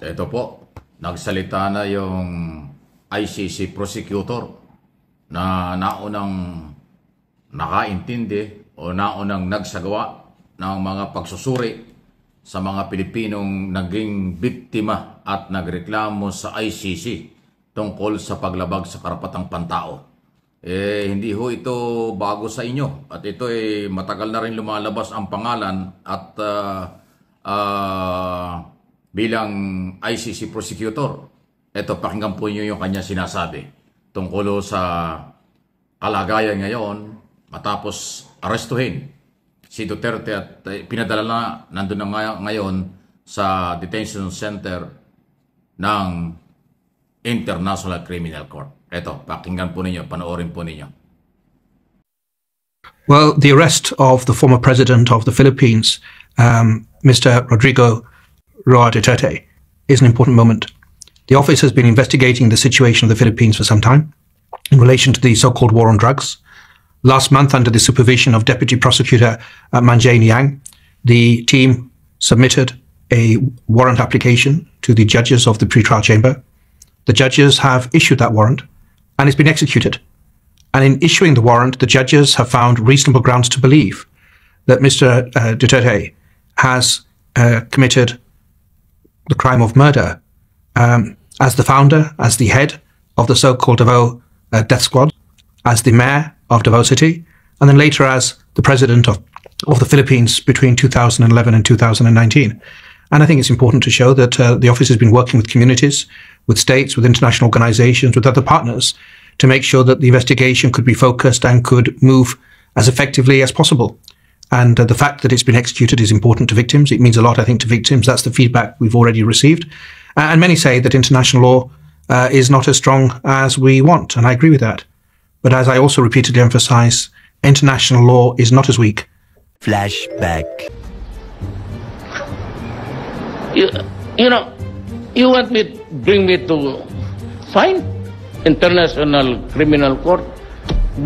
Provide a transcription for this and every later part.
Ito po, nagsalita na yung ICC prosecutor na naunang nakaintindi o naunang nagsagawa ng mga pagsusuri sa mga Pilipinong naging biktima at nagreklamo sa ICC tungkol sa paglabag sa karapatang pantao. Hindi ho ito bago sa inyo at ito matagal na rin lumalabas ang pangalan at bilang ICC prosecutor. Ito, pakinggan po niyo yung kanya sinasabi tungkol sa kalagayan ngayon matapos arestuhin si Duterte at pinadala na nandun na ngayon sa detention center ng International Criminal Court. Ito, pakinggan po ninyo, panoorin po ninyo. Well, the arrest of the former president of the Philippines, Mr. Rodrigo Roa Duterte, is an important moment. The office has been investigating the situation of the Philippines for some time in relation to the so-called war on drugs. Last month, under the supervision of Deputy Prosecutor Manjay Niang, the team submitted a warrant application to the judges of the pre-trial chamber. The judges have issued that warrant, and it's been executed. And in issuing the warrant, the judges have found reasonable grounds to believe that Mr. Duterte has committed the crime of murder as the founder, as the head of the so-called Davao Death Squad, as the mayor of Davao City, and then later as the president of the Philippines between 2011 and 2019. And I think it's important to show that the office has been working with communities, with states, with international organizations, with other partners to make sure that the investigation could be focused and could move as effectively as possible. And the fact that it's been executed is important to victims. It means a lot, I think, to victims. That's the feedback we've already received. And many say that international law is not as strong as we want, and I agree with that. But as I also repeatedly emphasize, international law is not as weak. Flashback. You know, you want me bring me to fine International Criminal Court?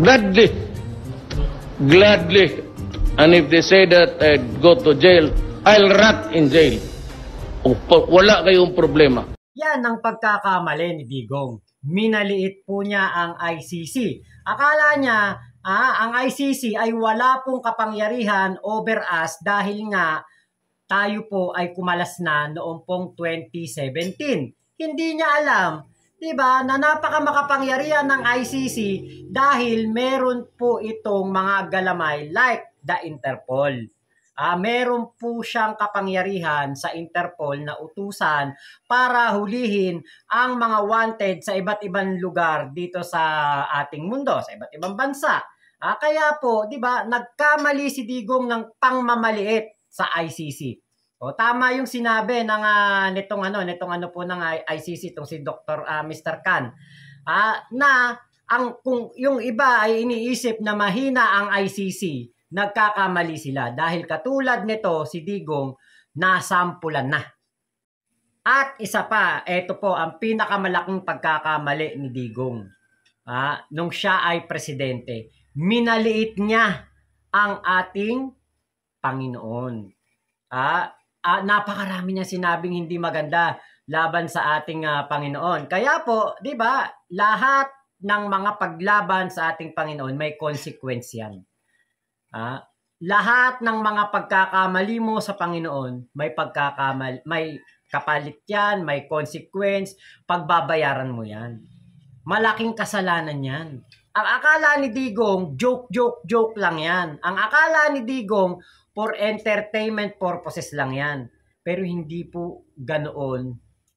Gladly. Gladly. And if they say that I'd go to jail, I'll rot in jail. Wala kayong problema. Yan ang pagkakamali ni Digong. Minaliit po niya ang ICC. Akala niya ang ICC ay wala pong kapangyarihan over us dahil nga tayo po ay kumalas na noong pong 2017. Hindi niya alam, diba, na napakamakapangyarihan ng ICC dahil meron po itong mga galamay like the Interpol. Meron po siyang kapangyarihan sa Interpol na utusan para hulihin ang mga wanted sa iba't ibang lugar dito sa ating mundo, sa iba't ibang bansa. Kaya po, 'di ba, nagkamali si Digong ng pangmamaliit sa ICC. O tama yung sinabi ng nitong ano po ng ICC itong si Dr. Mr. Khan. Na kung yung iba ay iniisip na mahina ang ICC, nagkakamali sila dahil katulad nito si Digong nasampulan na. At isa pa, ito po ang pinakamalaking pagkakamali ni Digong. Nung siya ay presidente, minaliit niya ang ating Panginoon. Napakarami niya sinabing hindi maganda laban sa ating Panginoon. Kaya po, 'di ba, lahat ng mga paglaban sa ating Panginoon may consequence yan. Lahat ng mga pagkakamali mo sa Panginoon, may kapalit yan, may consequence, pagbabayaran mo yan. Malaking kasalanan yan. Ang akala ni Digong, joke lang yan. Ang akala ni Digong, for entertainment purposes lang yan. Pero hindi po ganoon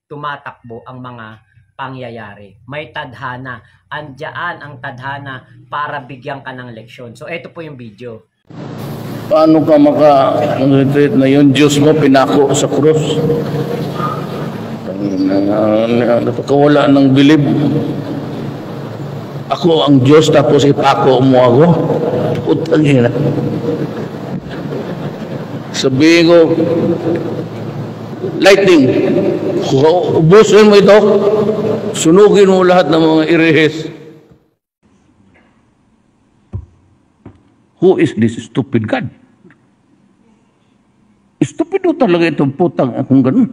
tumatakbo ang mga pangyayari. May tadhana. Andiyan ang tadhana para bigyan ka ng leksyon. So, ito po yung video. Paano ka maka-retreat na yung Diyos mo pinako sa krus? Napakawala ng bilib. Ako ang Diyos tapos ipako mo ako. Putang ina. Sabihin ko, lightning, ubusin mo ito, sunugin mo lahat ng mga irehis. Who is this stupid God? Stupido talaga itong putang akong ganun.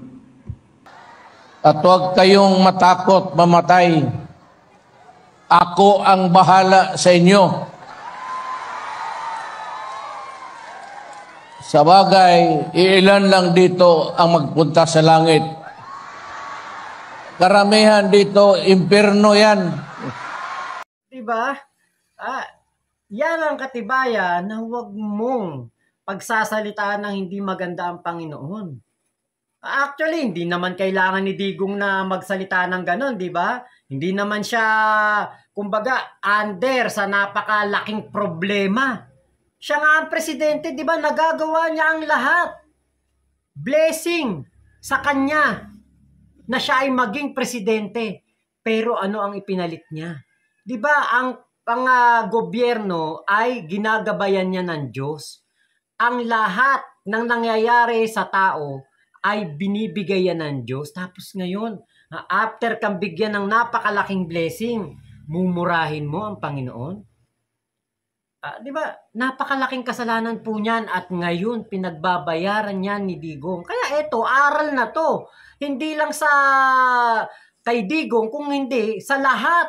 At huwag kayong matakot mamatay. Ako ang bahala sa inyo. Sa bagay, iilan lang dito ang magpunta sa langit. Karamihan dito, impyerno yan. Diba? Yan ang katibayan na huwag mong pagsasalitaan ng hindi maganda ang Panginoon. Actually, hindi naman kailangan ni Digong na magsalita ng ganon, di ba? Hindi naman siya, kumbaga, under sa napakalaking problema. Siya nga ang presidente, di ba? Nagagawa niya ang lahat. Blessing sa kanya na siya ay maging presidente. Pero ano ang ipinalit niya? Di ba, ang gobyerno ay ginagabayan niya ng Diyos. Ang lahat ng nangyayari sa tao ay binibigay yan ng Diyos. Tapos ngayon, after kang bigyan ng napakalaking blessing, mumurahin mo ang Panginoon? Di ba? Napakalaking kasalanan po niyan at ngayon pinagbabayaran niyan ni Digong. Kaya eto, aral na to. Hindi lang sa kay Digong, kung hindi sa lahat.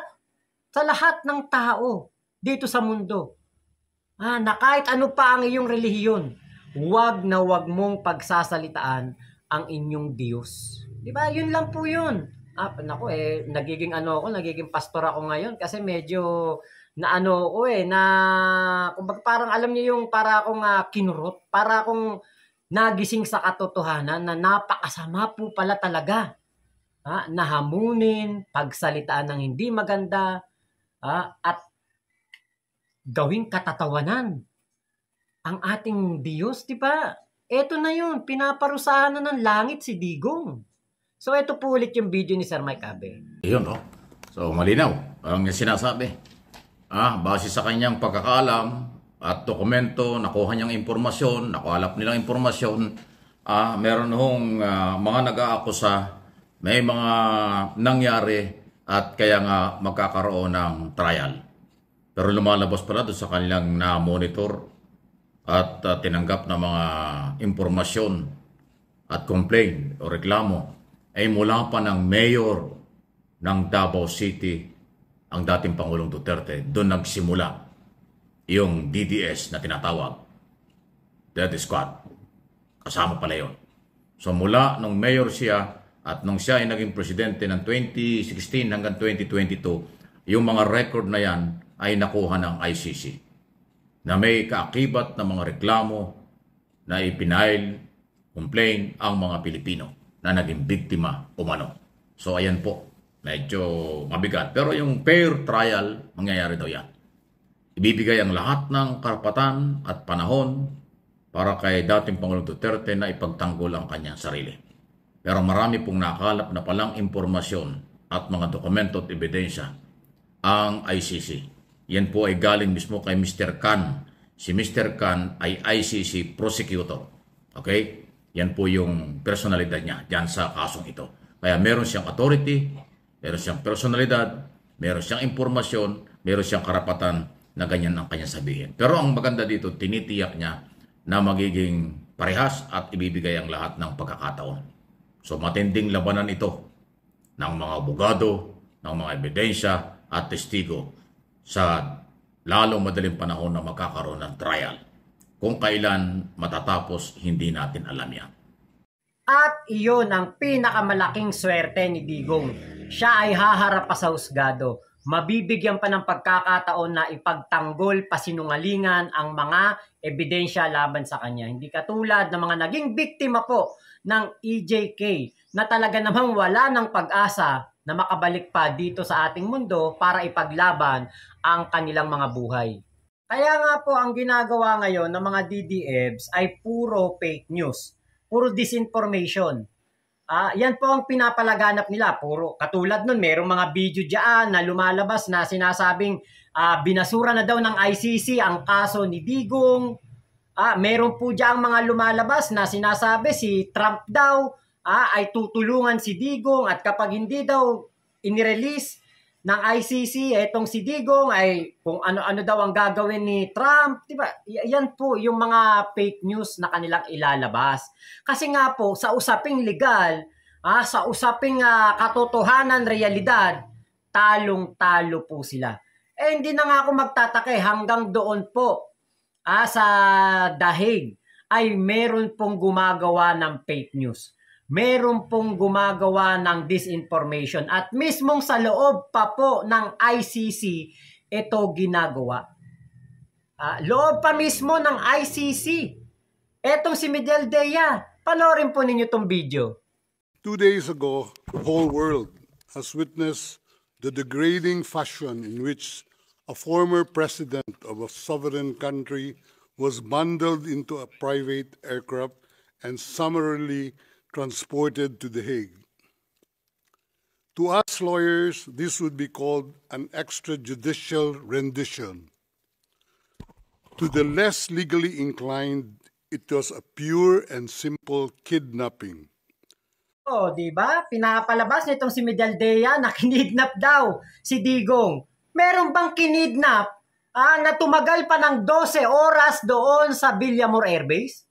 Sa lahat ng tao dito sa mundo. Na kahit ano pa ang iyong relihiyon, huwag na huwag mong pagsasalitaan ang inyong Diyos. Di ba? Yun lang po yun. Naku nagiging pastor ako ngayon kasi medyo kumbaga parang alam niyo yung para akong kinurot, para akong nagising sa katotohanan na napakasama po pala talaga. Nahamunin, pagsalitaan ng hindi maganda, at gawing katatawanan ang ating Diyos, di ba? Ito na yun, pinaparusahan na ng langit si Digong. So ito po ulit yung video ni Sir Mike Abe. Iyon, no? So malinaw ang sinasabi. Base sa kanyang pagkakaalam at dokumento, nakuha niyang impormasyon, nakuhalap nilang impormasyon, meron hong mga nag-aakusa, may mga nangyari at kaya nga magkakaroon ng trial. Pero lumalabas pala doon sa kanilang na-monitor at tinanggap na mga impormasyon at complaint o reklamo ay mula pa ng mayor ng Davao City, ang dating Pangulong Duterte. Doon nagsimula yung DDS na tinatawag, Death Squad. Kasama pala yun. So mula nung mayor siya at nung siya ay naging presidente ng 2016 hanggang 2022, yung mga record na yan ay nakuha ng ICC na may kaakibat na mga reklamo na ipinail, complain ang mga Pilipino na naging biktima umano. So ayan po, medyo mabigat. Pero yung fair trial, mangyayari daw yan. Ibibigay ang lahat ng karapatan at panahon para kay dating Pangulong Duterte na ipagtanggol ang kanyang sarili. Pero marami pong nakalap na palang impormasyon at mga dokumento at ebidensya ang ICC. Yan po ay galing mismo kay Mr. Khan. Si Mr. Khan ay ICC prosecutor. Okay? Yan po yung personalidad niya dyan sa kasong ito. Kaya meron siyang authority, meron siyang personalidad, meron siyang impormasyon, meron siyang karapatan na ganyan ang kanya sabihin. Pero ang maganda dito, tinitiyak niya na magiging parehas at ibibigay ang lahat ng pagkakataon. So matinding labanan ito ng mga abogado, ng mga ebidensya at testigo sa lalong madaling panahon na magkakaroon ng trial. Kung kailan matatapos, hindi natin alam yan. At iyon ang pinakamalaking swerte ni Digong. Siya ay haharap pa sa husgado. Mabibigyan pa ng pagkakataon na ipagtanggol pasinungalingan ang mga ebidensya laban sa kanya. Hindi katulad ng mga naging biktima po ng EJK na talaga namang wala ng pag-asa na makabalik pa dito sa ating mundo para ipaglaban ang kanilang mga buhay. Kaya nga po ang ginagawa ngayon ng mga DDEBs ay puro fake news, puro disinformation. Yan po ang pinapalaganap nila. Puro katulad nun, merong mga video dyan na lumalabas na sinasabing binasura na daw ng ICC ang kaso ni Digong. Meron po dyan mga lumalabas na sinasabi si Trump daw ay tutulungan si Digong at kapag hindi daw inirelease ng ICC etong si Digong ay kung ano-ano daw ang gagawin ni Trump, diba? Yan po yung mga fake news na kanilang ilalabas. Kasi nga po sa usaping legal, sa usaping katotohanan, realidad, talong-talo po sila. Hindi na nga ako magtataka hanggang doon po sa dahig ay meron pong gumagawa ng fake news. Meron pong gumagawa ng disinformation at mismong sa loob pa po ng ICC ito ginagawa. Loob pa mismo ng ICC. Etong si Miguel Dea, panoorin po ninyo itong video. 2 days ago, the whole world has witnessed the degrading fashion in which a former president of a sovereign country was bundled into a private aircraft and summarily transported to The Hague. To us lawyers, this would be called an extrajudicial rendition. To the less legally inclined, it was a pure and simple kidnapping. Di ba? Pinapalabas nitong si Miguel Dea na kinidnap daw si Digong. Meron bang kinidnap na tumagal pa ng 12 oras doon sa Villamor Air Base?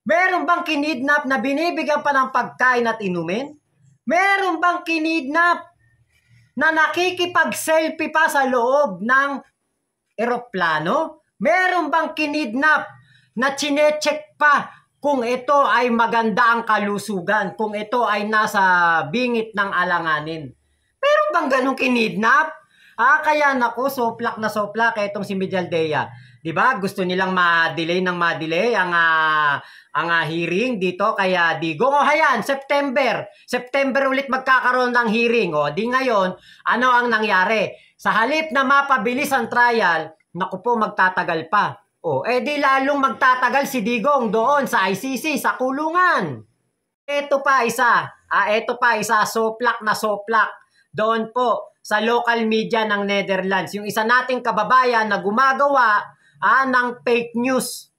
Meron bang kinidnap na binibigyan pa ng pagkain at inumin? Meron bang kinidnap na nakikipag-selfie pa sa loob ng eroplano? Meron bang kinidnap na chinecheck pa kung ito ay maganda ang kalusugan, kung ito ay nasa bingit ng alanganin? Meron bang ganong kinidnap? Kaya naku, soplak na soplak itong si Miguel Dea. Diba? Gusto nilang ma-delay ang hearing dito kaya Digong. Hayan, September ulit magkakaroon ng hearing. Di ngayon, ano ang nangyari? Sa halip na mapabilis ang trial, naku po, magtatagal pa. Di lalong magtatagal si Digong doon sa ICC, sa kulungan. Ito pa isa, soplak na soplak. Doon po, sa local media ng Netherlands. Yung isa nating kababayan na gumagawa ng fake news.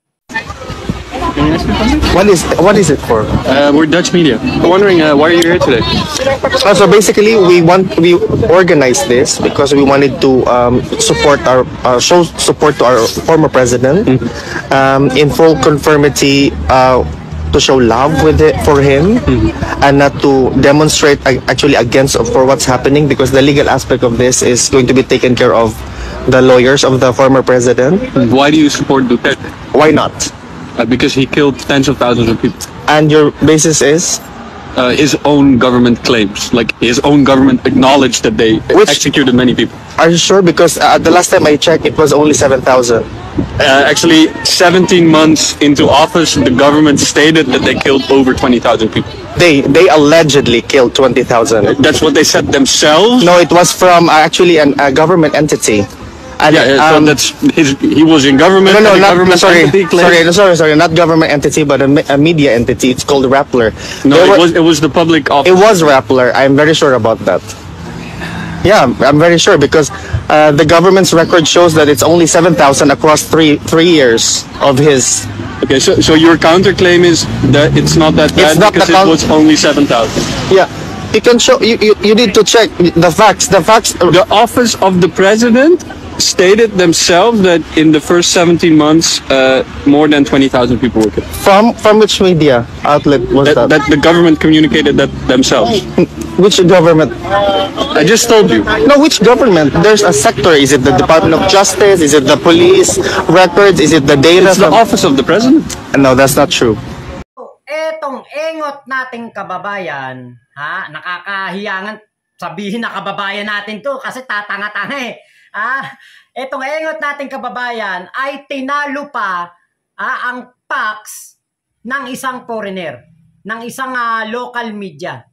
What is it for? We're Dutch media. I'm wondering why are you here today? So basically, we organized this because we wanted to show support to our former president, in full conformity, to show love for him, and not to demonstrate actually against for what's happening, because the legal aspect of this is going to be taken care of the lawyers of the former president. Why do you support Duterte? Why not? Because he killed tens of thousands of people. And your basis is? His own government claims. Like, his own government acknowledged that they executed many people. Are you sure? Because the last time I checked, it was only 7,000. Actually, 17 months into office, the government stated that they killed over 20,000 people. They allegedly killed 20,000. That's what they said themselves? No, it was from actually a government entity. And, so that's he was in government. No, Sorry, not government entity, but a media entity. It's called Rappler. No, it was the public office. It was Rappler. I'm very sure about that. Yeah, I'm very sure because the government's record shows that it's only 7,000 across three years of his. Okay, so your counterclaim is that it's not that bad because it was only 7,000. Yeah. You can show. You need to check the facts. The office of the president stated themselves that in the first 17 months, more than 20,000 people were killed. From which media outlet was that? That the government communicated that themselves. Which government? I just told you. No, which government? There's a sector. Is it the Department of Justice? Is it the police records? Is it the data? It's the office of the president. No, that's not true. Etong engot nating kababayan, nakakahiyangan sabihin na kababayan natin to kasi tatanga-tanga Etong engot nating kababayan ay tinalo pa ang PAX ng isang foreigner, ng isang local media.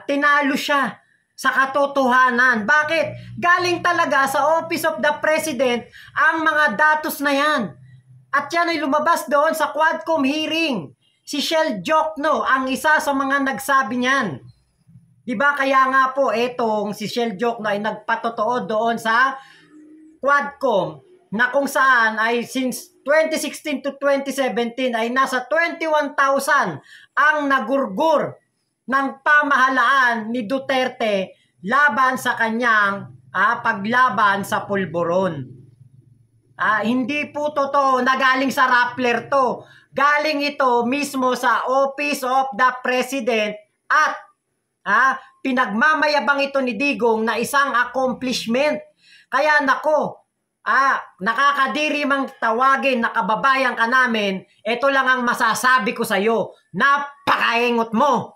Tinalo siya sa katotohanan. Bakit? Galing talaga sa Office of the President ang mga datos na yan. At yan ay lumabas doon sa Quadcom hearing. Si Shell Jokno ang isa sa mga nagsabi niyan. Diba? Kaya nga po, etong si Shell Jokno ay nagpatotoo doon sa Quadcom na kung saan ay since 2016 to 2017 ay nasa 21,000 ang nagurgur ng pamahalaan ni Duterte laban sa kanyang paglaban sa pulburon. Hindi po totoo na galing sa Rappler to. Galing ito mismo sa Office of the President at Pinagmamayabang ito ni Digong na isang accomplishment. Kaya nako, nakakadiri mang tawagin na kababayan ka namin, ito lang ang masasabi ko sa'yo, napakaengot mo.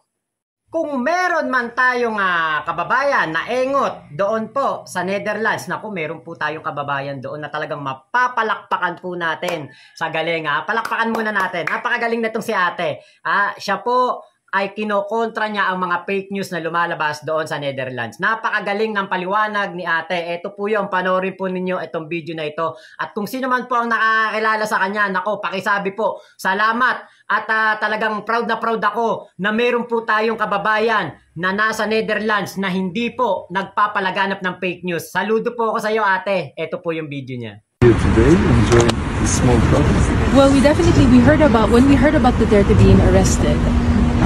Kung meron man tayong kababayan na engot doon po sa Netherlands, naku, meron po tayong kababayan doon na talagang mapapalakpakan po natin sa galing. Palakpakan muna natin. Napakagaling na itong si ate. Siya po ay kinokontra niya ang mga fake news na lumalabas doon sa Netherlands. Napakagaling ng paliwanag ni ate. Ito po yung panoorin po ninyo itong video na ito. At kung sino man po ang nakakilala sa kanya, nako, pakisabi po, salamat. At talagang proud na proud ako na meron po tayong kababayan na nasa Netherlands na hindi po nagpapalaganap ng fake news. Saludo po ako sa iyo, ate. Ito po yung video niya. Today, enjoying this small protest. Well, we heard about Duterte being arrested.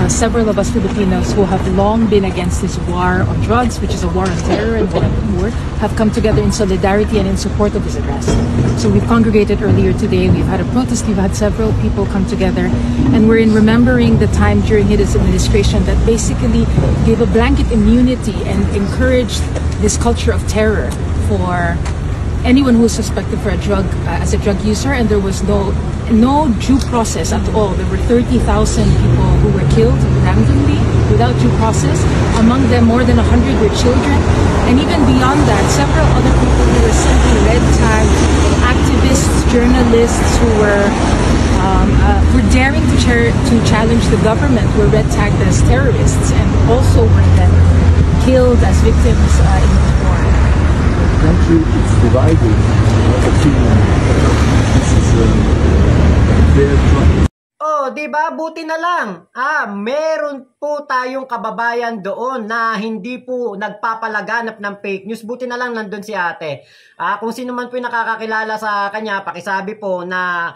Several of us Filipinos who have long been against this war on drugs, which is a war on terror and war, have come together in solidarity and in support of his arrest. So we've congregated earlier today, we've had a protest, we've had several people come together, and we're in remembering the time during his administration that basically gave a blanket immunity and encouraged this culture of terror for anyone who was suspected for as a drug user, and there was no due process at all. There were 30,000 people who were killed randomly without due process. Among them, more than 100 were children, and even beyond that, several other people who were simply red tagged, activists, journalists who were daring to challenge the government were red tagged as terrorists, and also were then killed as victims in this war. Country is divided opinion. This is their problem. Di ba? Buti na lang. Meron po tayong kababayan doon na hindi po nagpapalaganap ng fake news. Buti na lang nandun si ate. Kung sino man po yung nakakakilala sa kanya, pakisabi po na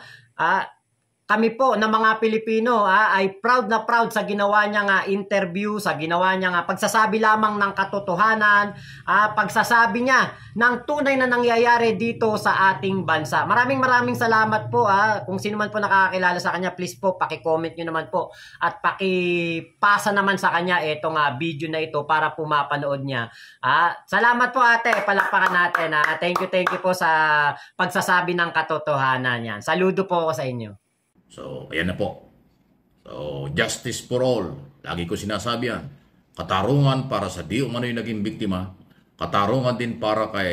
kami po na mga Pilipino ay proud na proud sa ginawa niyang interview, sa ginawa niyang pagsasabi lamang ng katotohanan, pagsasabi niya ng tunay na nangyayari dito sa ating bansa. Maraming salamat po. Kung sino man po nakakakilala sa kanya, please po paki-comment niyo naman po at paki-pasa naman sa kanya itong video na ito para po mapanood niya. Salamat po ate, palakpakan natin. Thank you po sa pagsasabi ng katotohanan yan. Saludo po ako sa inyo. So, ayan na po. So, justice for all. Lagi ko sinasabi yan. Katarungan para sa di umano'y naging biktima. Katarungan din para kay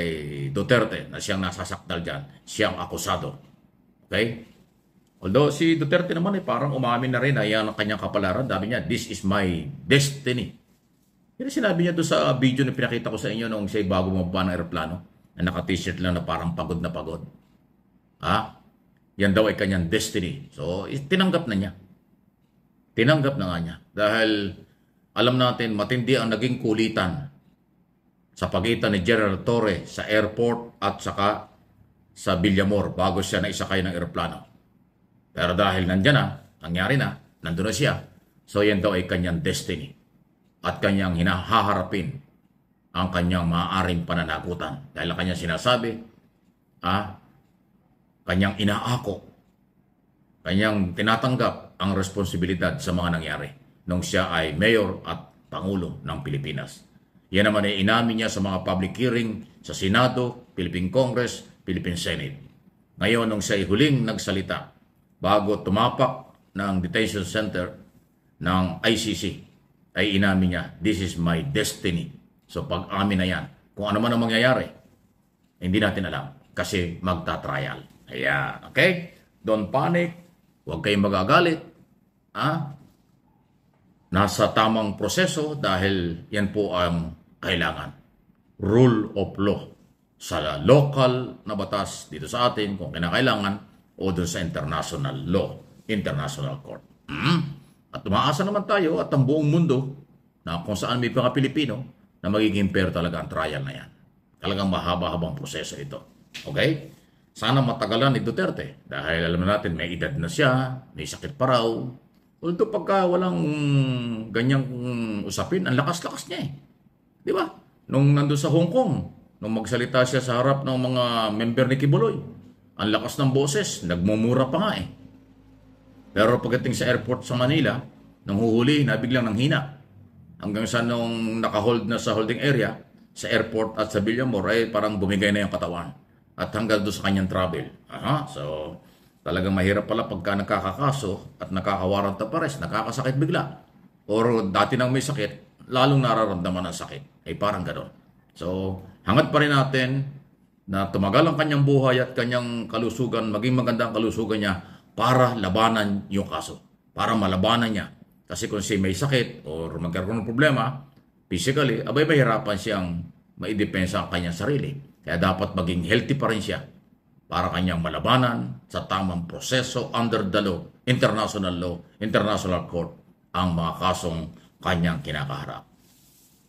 Duterte na siyang nasasakdal dyan. Siyang akusado. Okay? Although si Duterte naman parang umamin na rin na yan ang kanyang kapalaran. Sabi niya, this is my destiny. Pero sinabi niya doon sa video na pinakita ko sa inyo noong siya'y bago mababa ng aeroplano na naka-t-shirt lang na parang pagod na pagod. Yan daw ay kanyang destiny. So, tinanggap na niya. Tinanggap na nga niya. Dahil alam natin, matindi ang naging kulitan sa pagitan ni General Torre sa airport at saka sa Villamor bago siya na isakay ng aeroplano. Pero dahil nandyan na, nangyari na, nandun na siya. So, yan daw ay kanyang destiny. At kanyang hinahaharapin ang kanyang maaaring pananagutan. Dahil ang kanyang sinasabi, kanyang inaako, kanyang tinatanggap ang responsibilidad sa mga nangyari nung siya ay mayor at pangulo ng Pilipinas. Yan naman ay inamin niya sa mga public hearing sa Senado, Philippine Congress, Philippine Senate. Ngayon, nung siya ay huling nagsalita bago tumapak ng detention center ng ICC, ay inamin niya, this is my destiny. So pag-amin na yan, kung ano man ang mangyayari, hindi natin alam kasi magta-trial. Ayan, okay? Don't panic. Huwag kayong magagalit. Nasa tamang proseso dahil yan po ang kailangan. Rule of law. Sa local na batas dito sa atin kung kinakailangan o doon sa international law, international court. At umaasa naman tayo at ang buong mundo na kung saan may mga Pilipino na magiging fair talaga ang trial na yan. Talagang mahaba-habang proseso ito. Okay? Sana matagalan ni Duterte dahil alam natin may edad na siya, may sakit pa raw. Although pagka walang ganyang usapin, ang lakas-lakas niya Di ba? Nung nandun sa Hong Kong, nung magsalita siya sa harap ng mga member ni Kibuloy, ang lakas ng boses, nagmumura pa nga Pero pagdating sa airport sa Manila, nang huhuli, nabiglang nanghina. hanggang sa nung nakahold na sa holding area, sa airport at sa Villamor, ay parang bumigay na yung katawan. At hanggang doon sa kanyang travel. So, talagang mahirap pala pagka nakakakaso at nakakawarrant of arrest, nakakasakit bigla. Or dati nang may sakit, lalong nararamdaman ang sakit. Ay parang gano'n. So, hangad pa rin natin na tumagal ang kanyang buhay at kanyang kalusugan, maging magandang kalusugan niya para labanan yung kaso. Para malabanan niya. Kasi kung siya may sakit or magkaroon ng problema, physically, abay mahirapan siyang maidepensa ang kanyang sarili. Kaya dapat maging healthy pa rin siya para kanyang malabanan sa tamang proseso under the law, international court, ang mga kasong kanyang kinakaharap.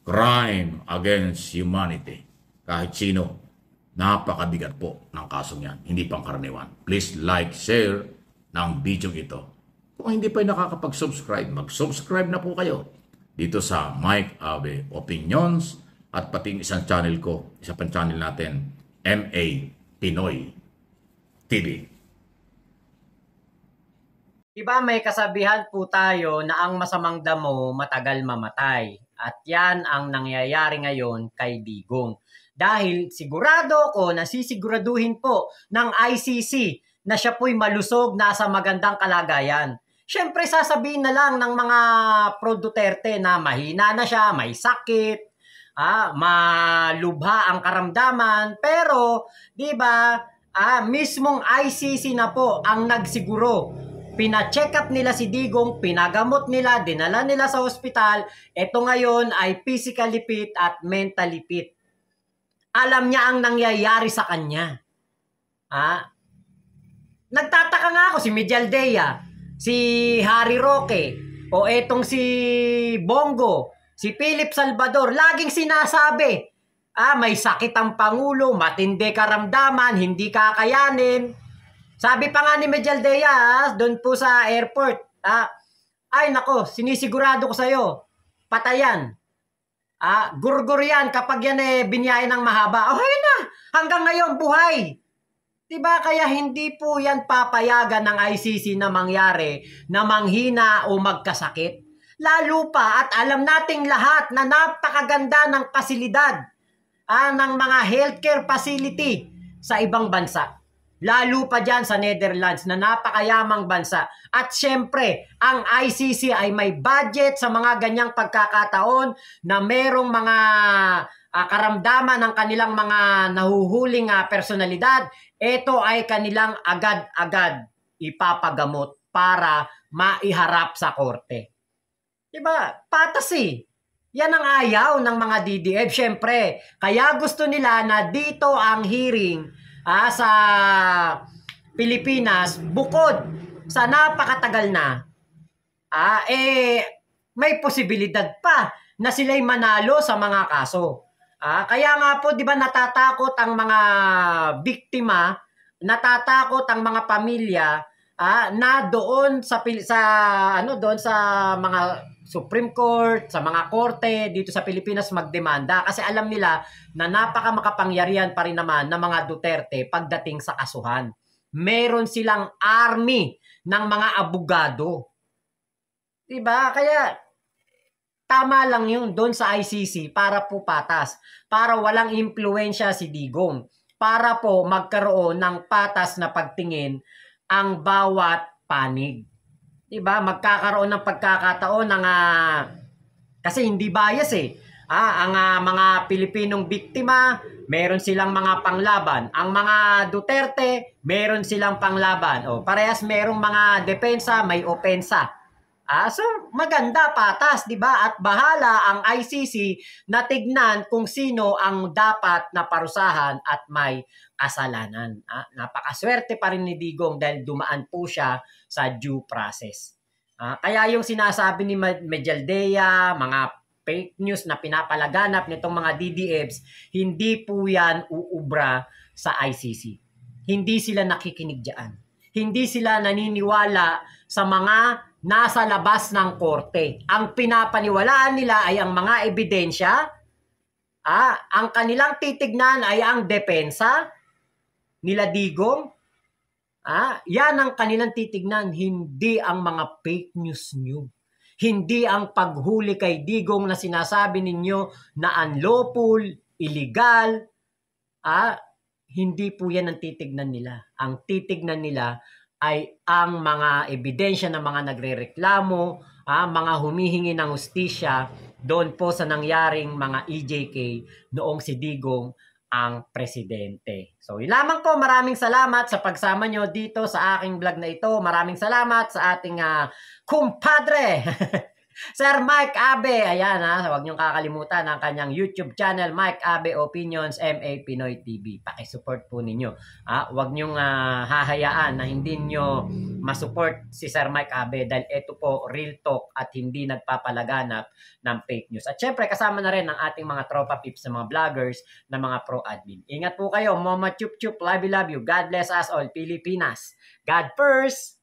Crime against humanity. Kahit sino, napakabigat po ng kasong yan. Hindi pang karaniwan. Please like, share ng video ito. Kung hindi pa nakakapag-subscribe, mag-subscribe na po kayo dito sa Mike Abe Opinions at pati isang channel ko, isa pang channel natin, MA Pinoy TV. Diba may kasabihan po tayo na ang masamang damo matagal mamatay. At yan ang nangyayari ngayon kay Digong. Dahil sigurado ko, nasisiguraduhin po ng ICC na siya po'y malusog, nasa magandang kalagayan. Siyempre sasabihin na lang ng mga pro-Duterte na mahina na siya, may sakit, malubha ang karamdaman. Pero, di ba, mismong ICC na po ang nagsiguro. Pina-check up nila si Digong, pinagamot nila, dinala nila sa ospital. Ito ngayon ay physically fit at mentally fit. Alam niya ang nangyayari sa kanya. Nagtataka nga ako si Medialdea, si Harry Roque, o etong si Bongo, si Philip Salvador, laging sinasabi, may sakit ang Pangulo, matindi karamdaman, hindi kakayanin. Sabi pa nga ni Medialdea, doon po sa airport, ay nako, sinisigurado ko sa'yo, patayan. Gurgur yan kapag yan binyayan ng mahaba. Yun na, hanggang ngayon buhay. Diba? Kaya hindi po yan papayagan ng ICC na mangyari na manghina o magkasakit. Lalo pa at alam nating lahat na napakaganda ng pasilidad ng mga healthcare facility sa ibang bansa. Lalo pa dyan sa Netherlands na napakayamang bansa. At syempre, ang ICC ay may budget sa mga ganyang pagkakataon na merong mga karamdaman ng kanilang mga nahuhuling personalidad. Ito ay kanilang agad-agad ipapagamot para maiharap sa korte. Diba? Patas Yan ang ayaw ng mga DDF. Syempre, kaya gusto nila na dito ang hearing sa Pilipinas, bukod sa napakatagal na, may posibilidad pa na sila'y manalo sa mga kaso. Kaya nga po, di ba natatakot ang mga biktima, natatakot ang mga pamilya na doon sa mga Supreme Court, sa mga korte dito sa Pilipinas magdemanda kasi alam nila na napakamakapangyarihan pa rin naman ng mga Duterte pagdating sa kasuhan. Meron silang army ng mga abogado. Diba? Kaya tama lang yun doon sa ICC para po patas, para walang impluensya si Digong, para po magkaroon ng patas na pagtingin ang bawat panig. Diba? Magkakaroon ng pagkakataon ng kasi hindi bias ang mga Pilipinong biktima, meron silang mga panglaban. Ang mga Duterte, meron silang panglaban. Parehas merong mga depensa, may opensa. So maganda, patas, diba? At bahala ang ICC na tignan kung sino ang dapat na parusahan at may kasalanan. Napakaswerte pa rin ni Digong dahil dumaan po siya sa due process. Kaya yung sinasabi ni Medialdea, mga fake news na pinapalaganap nitong mga DDFs, hindi po yan uubra sa ICC. Hindi sila nakikinig dyan. Hindi sila naniniwala sa mga nasa labas ng korte. Ang pinapaniwalaan nila ay ang mga ebidensya. Ang kanilang titignan ay ang depensa nila Digong. Yan ang kanilang titignan, hindi ang mga fake news nyo. Hindi ang paghuli kay Digong na sinasabi ninyo na unlawful, illegal, hindi po yan ang titignan nila. Ang titignan nila ay ang mga ebidensya ng mga nagrereklamo, mga humihingi ng hustisya doon po sa nangyaring mga EJK noong si Digong ang presidente. So, lamang po, maraming salamat sa pagsama nyo dito sa aking vlog na ito. Maraming salamat sa ating kumpadre, Sir Mike Abe. Ayan huwag niyong kakalimutan ang kanyang YouTube channel, Mike Abe Opinions, MA Pinoy TV. Pakisupport po ninyo. Huwag niyong hahayaan na hindi niyo masupport si Sir Mike Abe dahil ito po real talk at hindi nagpapalaganap ng fake news. At syempre kasama na rin ang ating mga tropa pips na mga vloggers na mga pro-admin. Ingat po kayo. Mama Chup Chup, love you, love you. God bless us all. Pilipinas. God first!